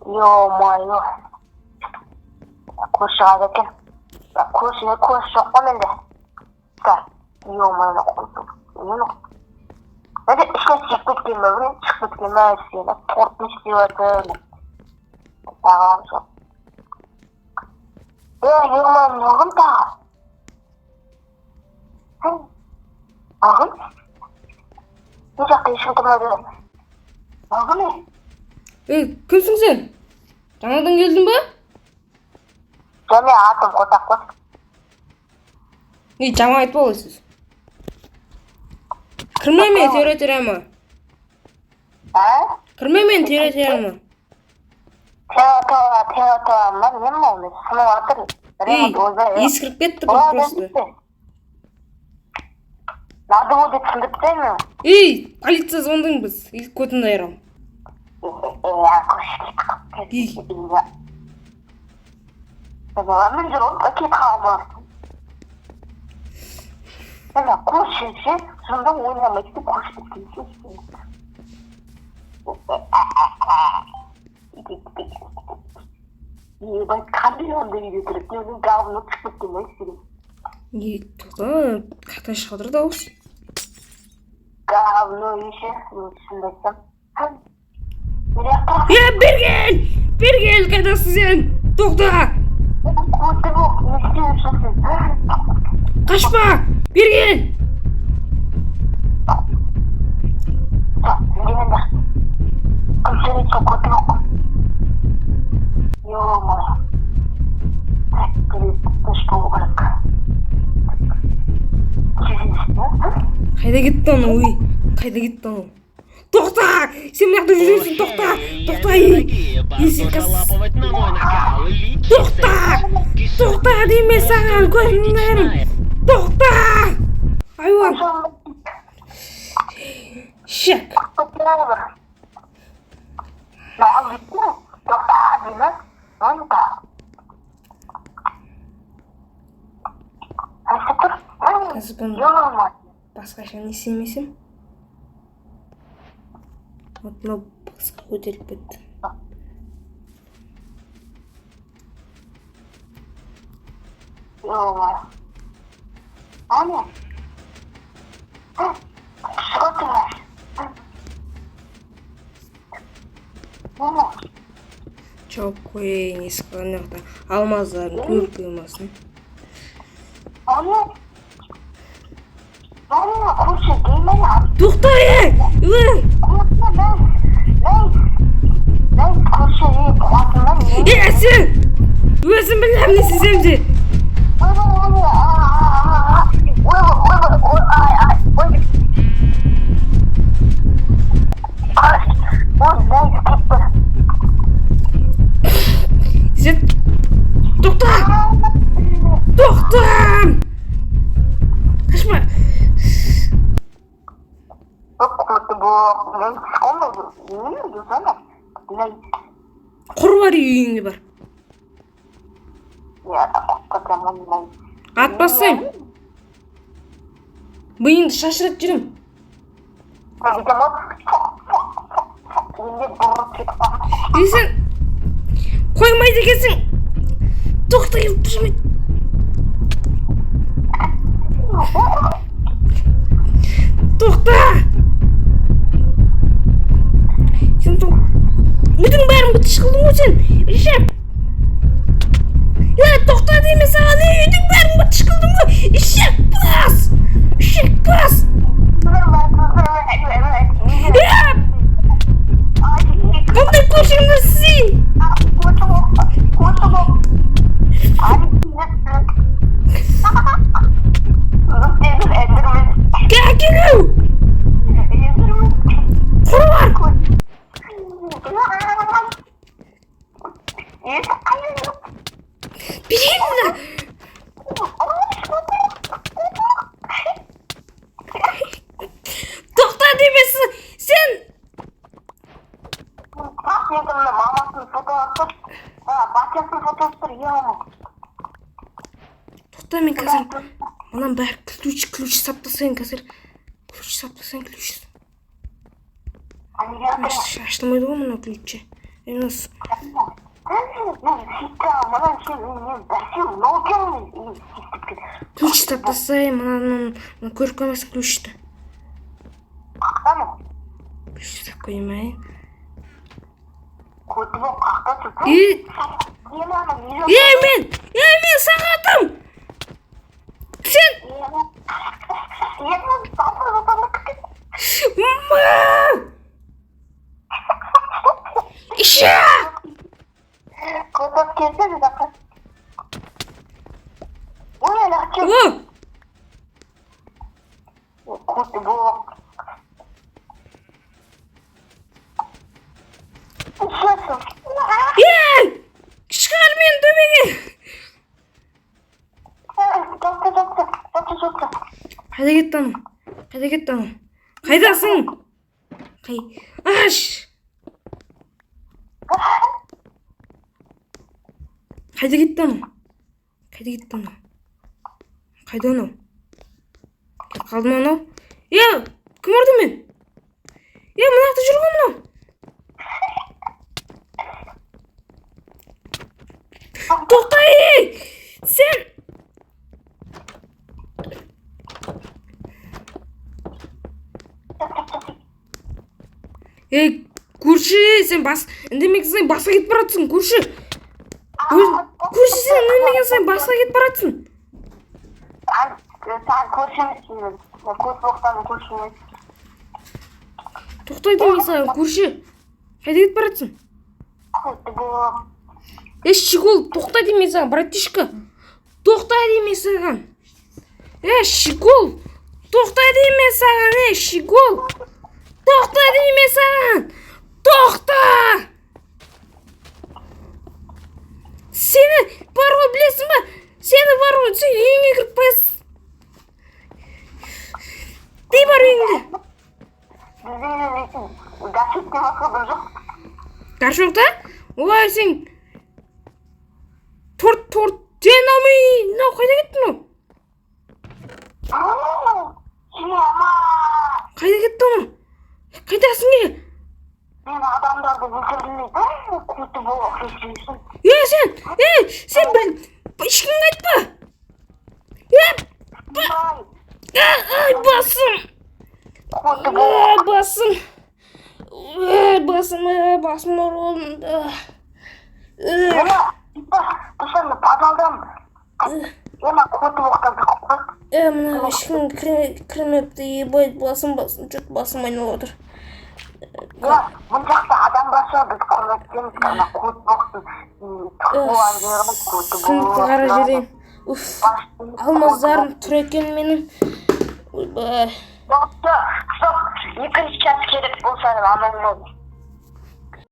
Ё-моё. Koşağı ekan. Koş жоқ қой менде. Ё-моё, қойдым. Hadi işe çıkıp gelmem, çıkıp gelmem seni. Korkmuş diyordu. Tamam çok. Ё-моё, ногым да. Ағым? Ne жақта ешкім тұрмады. Ағым не? Кімсің сен? Жаңадан келдің ба? Және атым Қотақ қой. Жаңа айтып аласыз. Кірме мен теоретиямы? Кірме мен теоретиямы? Теоретиямы не болмайды. Сынып жатыр. Ескіріп кетті бұл просто. Надо будет түсіндірсene. Полиция звондың біз. Көтінді айрам. Мен жүріп әкет қалмар. Көшінше, сонда ойнамайды көшіп кеткенше. Ебай, қандай онда үйде тұрып, менің говно түсіп кеткен Тоқта, қайта шығадыр дауыс. Говно еше, мен түсінді айтсам. Бергел, қайдасың сен? Тоқта! Көті боқ, не істеп жүрсің? Қашпа! Бергел! Демеңдер. Кім сөйлейтін көті боқ. Ё-моё. Тыныш болу керек. Қайда кетті ана, қайда кетті ана? Тоқта! Сен мына жақта жүресің, тоқта! Есен қыз. Тоқта деме саған, көзімнен! Тоқта! Айуан! Шек! Маған жетті? Тоқта деме? Онда. Қайсы тұр? Ё-моё. Басқаша не істемесем? Мынау басқа көтеріп кетті. Ё-моё. Ане? Шығып тұрмаш. Жоқ қойын ескі анақта алмаздарын көріп қоймасын. Ане? Ане, көрші деймін. Тоқта, сен! Өзім білем не істесем де. Тоқта! Қашма! Құр бар үйіңде бар. Атпасаң. Бұйыңды шашырып жүрім. Сен қоймайды екенсің. Тоқта келіп тұрмайды. Тоқта! Сен үйдің бәрін бітіш қылдың ғой сен. Ишеп! Тоқта деме саған, үйдің бәрін бітіш қылдың ғой. Ишеп бас! Ишеп бас! Бұндай көршіңді сен! Кәкелу! Құры бар! Берейін мұна! Тоқта демесі сен! Мамасының фотосы, батясының фотосы, Тоқта, мен қазір мұнан бәрі ключ саптасайын қазір. Ключ саптасайын, ключ. Ашылмайды ғой мына ключі. Емес. Ключ таптасай, мына көріп қоймасын ключті. Ключ тап қоймай. Мен сағатым! Сен! Иша! Котап келді жаққа. Ой, әлі Коты болып. Шығар мен төбеге! Қайда кетті анау? Қайдасың? Аш! Қайда кетті анау? Қайда анау? Кеп қалды ма анау? Кім ұрды мен? Мына жақта жүр ғой мынау. Тоқтай! Сен! Көрші, сен үндемексің, басқа кетіп баратсың, көрші. Көрші, сен үндемексің, басқа кетіп баратсың. Сен көршімісің, көз боқтан көршіміз. Тоқтай демейсің, көрші. Қайда кетіп баратсың? Щегол, тоқтай демейсің, братишка. Тоқтай демейсің. Щегол, тоқтай демейсің, щегол. Тоқта демейсің! Тоқта! Сені пароль білесің ба? Сен үйіңе кіріп қоясың. Дей бар үйіңде. Гаршок деп атқаным жоқ. Гаршок та? Ой, сен... Торт. Сен мынау қайда кетті мынау? Қайда кетті мынау? Қайдасың е? Мен адамдарды өлтірмей, көті болып кешірсің. Сен бір ешкімге айтпа. Басым. Басым орылды. Дұшанды падалдам. Көті боқтарды қоқ. Мына ешкім кірмепті, басым, жұрт басым айнал отыр. Бұл жақта адам басы біз құрметтеміз, көті боқтың тұқуан жеріміз көті болып. Сынықты қара жерен. Алмаздарым тұр екен менің. Стоп, екінші час керек болса анаңның